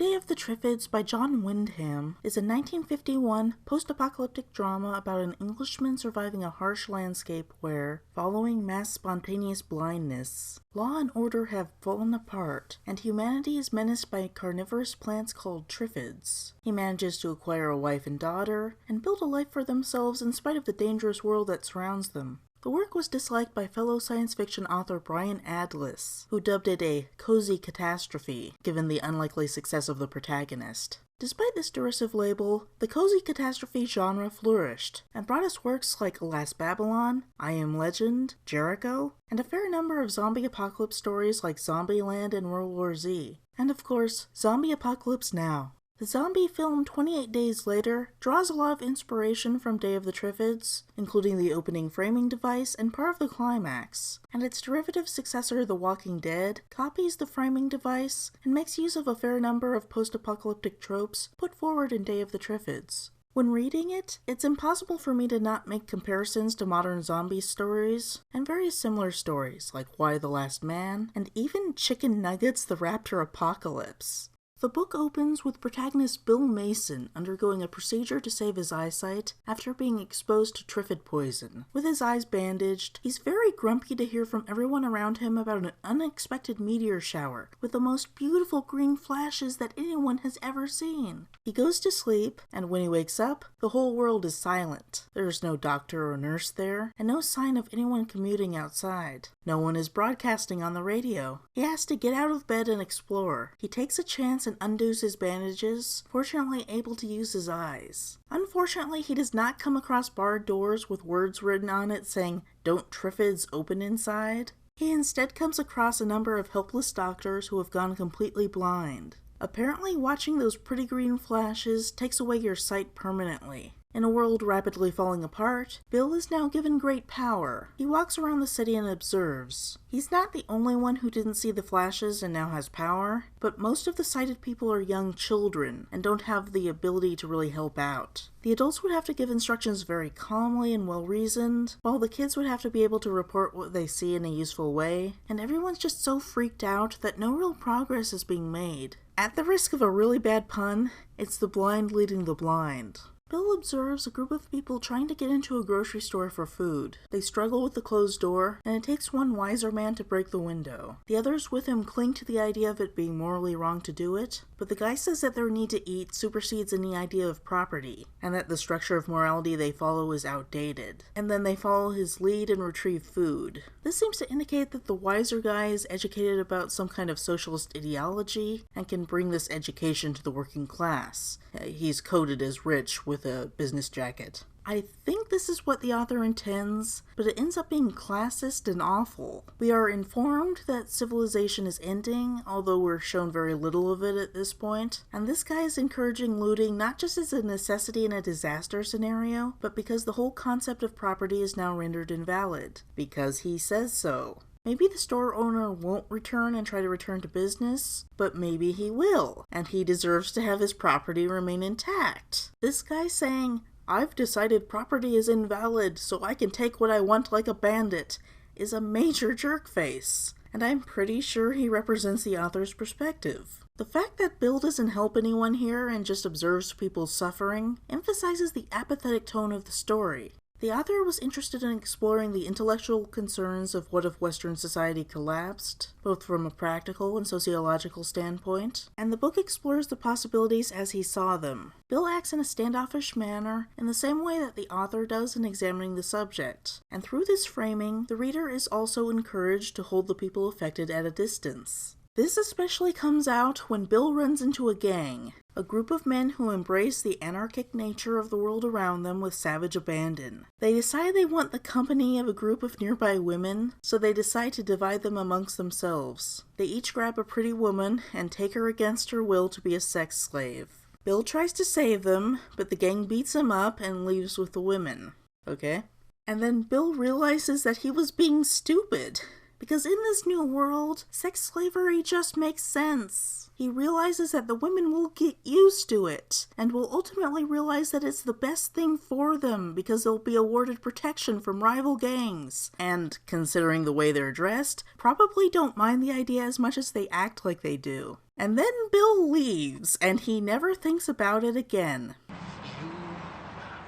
Day of the Triffids by John Wyndham is a 1951 post-apocalyptic drama about an Englishman surviving a harsh landscape where, following mass spontaneous blindness, law and order have fallen apart, and humanity is menaced by carnivorous plants called Triffids. He manages to acquire a wife and daughter, and build a life for themselves in spite of the dangerous world that surrounds them. The work was disliked by fellow science fiction author Brian Adlis, who dubbed it a cozy catastrophe, given the unlikely success of the protagonist. Despite this derisive label, the cozy catastrophe genre flourished, and brought us works like Last Babylon, I Am Legend, Jericho, and a fair number of zombie apocalypse stories like Zombieland and World War Z. And of course, Zombie Apocalypse Now. The zombie film 28 Days Later draws a lot of inspiration from Day of the Triffids, including the opening framing device and part of the climax, and its derivative successor The Walking Dead copies the framing device and makes use of a fair number of post-apocalyptic tropes put forward in Day of the Triffids. When reading it, it's impossible for me to not make comparisons to modern zombie stories, and various similar stories like Why the Last Man, and even Chicken Nuggets the Raptor Apocalypse. The book opens with protagonist Bill Mason undergoing a procedure to save his eyesight after being exposed to Triffid poison. With his eyes bandaged, he's very grumpy to hear from everyone around him about an unexpected meteor shower with the most beautiful green flashes that anyone has ever seen. He goes to sleep, and when he wakes up, the whole world is silent. There is no doctor or nurse there, and no sign of anyone commuting outside. No one is broadcasting on the radio. He has to get out of bed and explore. He takes a chance and undoes his bandages, fortunately able to use his eyes. Unfortunately, he does not come across barred doors with words written on it saying, "Don't Triffids open inside?" He instead comes across a number of helpless doctors who have gone completely blind. Apparently, watching those pretty green flashes takes away your sight permanently. In a world rapidly falling apart, Bill is now given great power. He walks around the city and observes. He's not the only one who didn't see the flashes and now has power, but most of the sighted people are young children and don't have the ability to really help out. The adults would have to give instructions very calmly and well-reasoned, while the kids would have to be able to report what they see in a useful way, and everyone's just so freaked out that no real progress is being made. At the risk of a really bad pun, it's the blind leading the blind. Bill observes a group of people trying to get into a grocery store for food. They struggle with the closed door, and it takes one wiser man to break the window. The others with him cling to the idea of it being morally wrong to do it, but the guy says that their need to eat supersedes any idea of property, and that the structure of morality they follow is outdated. And then they follow his lead and retrieve food. This seems to indicate that the wiser guy is educated about some kind of socialist ideology, and can bring this education to the working class. He's coded as rich with a business jacket. I think this is what the author intends, but it ends up being classist and awful. We are informed that civilization is ending, although we're shown very little of it at this point, and this guy is encouraging looting not just as a necessity in a disaster scenario, but because the whole concept of property is now rendered invalid. Because he says so. Maybe the store owner won't return and try to return to business, but maybe he will, and he deserves to have his property remain intact. This guy saying, "I've decided property is invalid, so I can take what I want like a bandit," is a major jerkface, and I'm pretty sure he represents the author's perspective. The fact that Bill doesn't help anyone here and just observes people suffering emphasizes the apathetic tone of the story. The author was interested in exploring the intellectual concerns of what if Western society collapsed, both from a practical and sociological standpoint, and the book explores the possibilities as he saw them. Bill acts in a standoffish manner in the same way that the author does in examining the subject, and through this framing, the reader is also encouraged to hold the people affected at a distance. This especially comes out when Bill runs into a gang, a group of men who embrace the anarchic nature of the world around them with savage abandon. They decide they want the company of a group of nearby women, so they decide to divide them amongst themselves. They each grab a pretty woman and take her against her will to be a sex slave. Bill tries to save them, but the gang beats him up and leaves with the women. Okay? And then Bill realizes that he was being stupid. Because in this new world, sex slavery just makes sense. He realizes that the women will get used to it, and will ultimately realize that it's the best thing for them because they'll be awarded protection from rival gangs. And, considering the way they're dressed, probably don't mind the idea as much as they act like they do. And then Bill leaves, and he never thinks about it again. You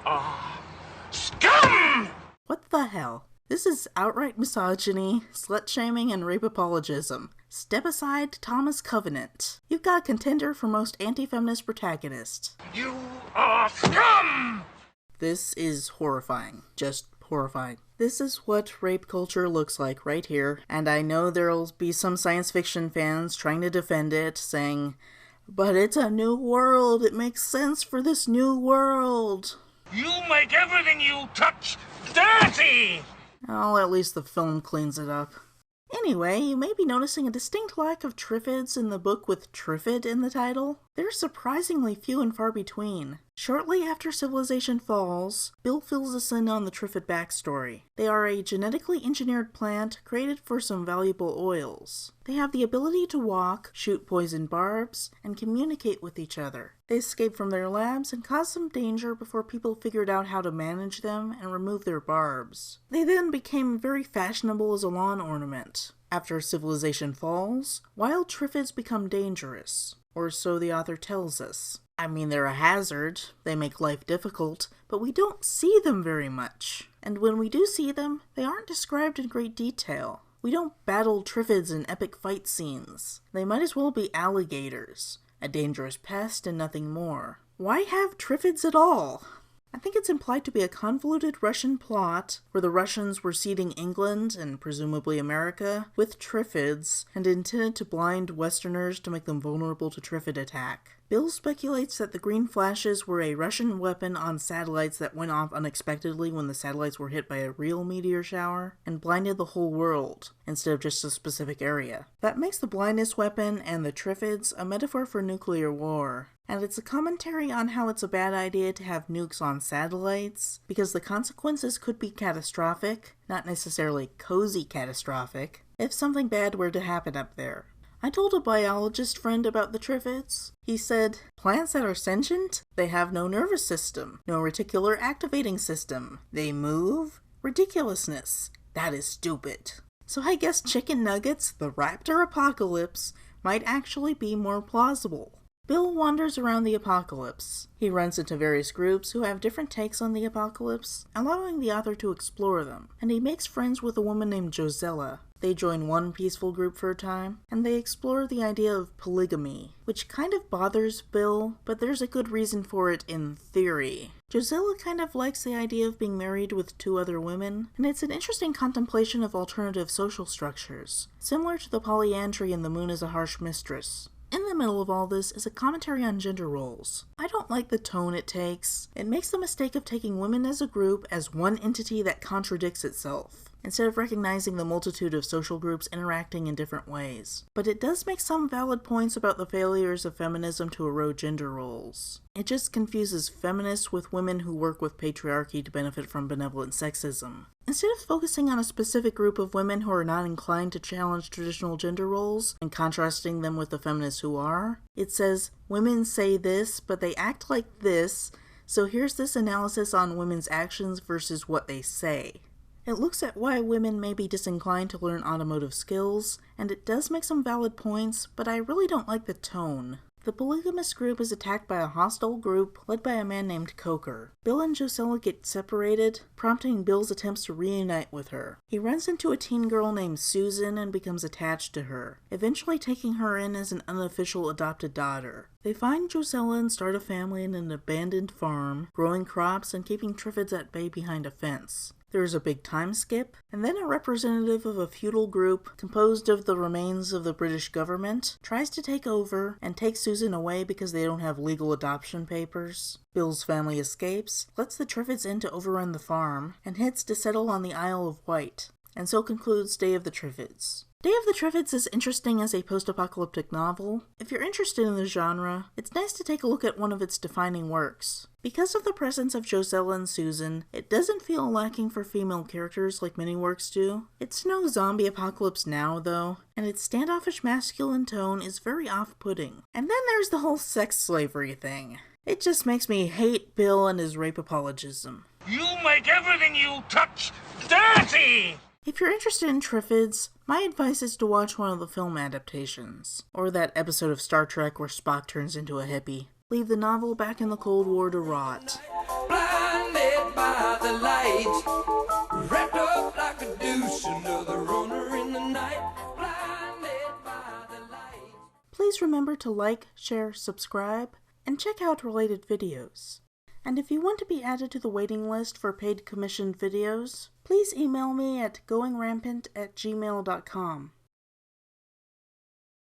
are scum! What the hell? This is outright misogyny, slut-shaming, and rape apologism. Step aside, Thomas Covenant. You've got a contender for most anti-feminist protagonist. You are scum! This is horrifying. Just horrifying. This is what rape culture looks like right here, and I know there'll be some science fiction fans trying to defend it, saying, but it's a new world, it makes sense for this new world. You make everything you touch dirty! Oh, at least the film cleans it up. Anyway, you may be noticing a distinct lack of Triffids in the book with Triffid in the title. They're surprisingly few and far between. Shortly after civilization falls, Bill fills us in on the Triffid backstory. They are a genetically engineered plant created for some valuable oils. They have the ability to walk, shoot poison barbs, and communicate with each other. They escaped from their labs and caused some danger before people figured out how to manage them and remove their barbs. They then became very fashionable as a lawn ornament. After civilization falls, wild Triffids become dangerous. Or so the author tells us. I mean, they're a hazard, they make life difficult, but we don't see them very much. And when we do see them, they aren't described in great detail. We don't battle Triffids in epic fight scenes. They might as well be alligators, a dangerous pest and nothing more. Why have Triffids at all? I think it's implied to be a convoluted Russian plot where the Russians were seeding England, and presumably America, with Triffids, and intended to blind Westerners to make them vulnerable to Triffid attack. Bill speculates that the green flashes were a Russian weapon on satellites that went off unexpectedly when the satellites were hit by a real meteor shower, and blinded the whole world, instead of just a specific area. That makes the blindness weapon and the Triffids a metaphor for nuclear war. And it's a commentary on how it's a bad idea to have nukes on satellites, because the consequences could be catastrophic, not necessarily cozy catastrophic, if something bad were to happen up there. I told a biologist friend about the Triffids. He said, plants that are sentient? They have no nervous system, no reticular activating system. They move? Ridiculousness. That is stupid. So I guess chicken nuggets, the raptor apocalypse, might actually be more plausible. Bill wanders around the apocalypse. He runs into various groups who have different takes on the apocalypse, allowing the author to explore them, and he makes friends with a woman named Josella. They join one peaceful group for a time, and they explore the idea of polygamy, which kind of bothers Bill, but there's a good reason for it in theory. Josella kind of likes the idea of being married with 2 other women, and it's an interesting contemplation of alternative social structures, similar to the polyandry in The Moon is a Harsh Mistress. In the middle of all this is a commentary on gender roles. I don't like the tone it takes. It makes the mistake of taking women as a group as one entity that contradicts itself, instead of recognizing the multitude of social groups interacting in different ways. But it does make some valid points about the failures of feminism to erode gender roles. It just confuses feminists with women who work with patriarchy to benefit from benevolent sexism. Instead of focusing on a specific group of women who are not inclined to challenge traditional gender roles and contrasting them with the feminists who are, it says, women say this, but they act like this, so here's this analysis on women's actions versus what they say. It looks at why women may be disinclined to learn automotive skills, and it does make some valid points, but I really don't like the tone. The polygamous group is attacked by a hostile group led by a man named Coker. Bill and Josella get separated, prompting Bill's attempts to reunite with her. He runs into a teen girl named Susan and becomes attached to her, eventually taking her in as an unofficial adopted daughter. They find Josella and start a family in an abandoned farm, growing crops and keeping Triffids at bay behind a fence. There's a big time skip, and then a representative of a feudal group, composed of the remains of the British government, tries to take over and take Susan away because they don't have legal adoption papers. Bill's family escapes, lets the Triffids in to overrun the farm, and heads to settle on the Isle of Wight. And so concludes Day of the Triffids. Day of the Triffids is interesting as a post-apocalyptic novel. If you're interested in the genre, it's nice to take a look at one of its defining works. Because of the presence of Josella and Susan, it doesn't feel lacking for female characters like many works do. It's no zombie apocalypse now, though, and its standoffish masculine tone is very off-putting. And then there's the whole sex slavery thing. It just makes me hate Bill and his rape apologism. You make everything you touch dirty! If you're interested in Triffids, my advice is to watch one of the film adaptations, or that episode of Star Trek where Spock turns into a hippie. Leave the novel back in the Cold War to rot. Blinded by the light, wrapped up like a douche, another runner in the night. Blinded by the light. Please remember to like, share, subscribe, and check out related videos. And if you want to be added to the waiting list for paid commissioned videos, please email me at goingrampant@gmail.com.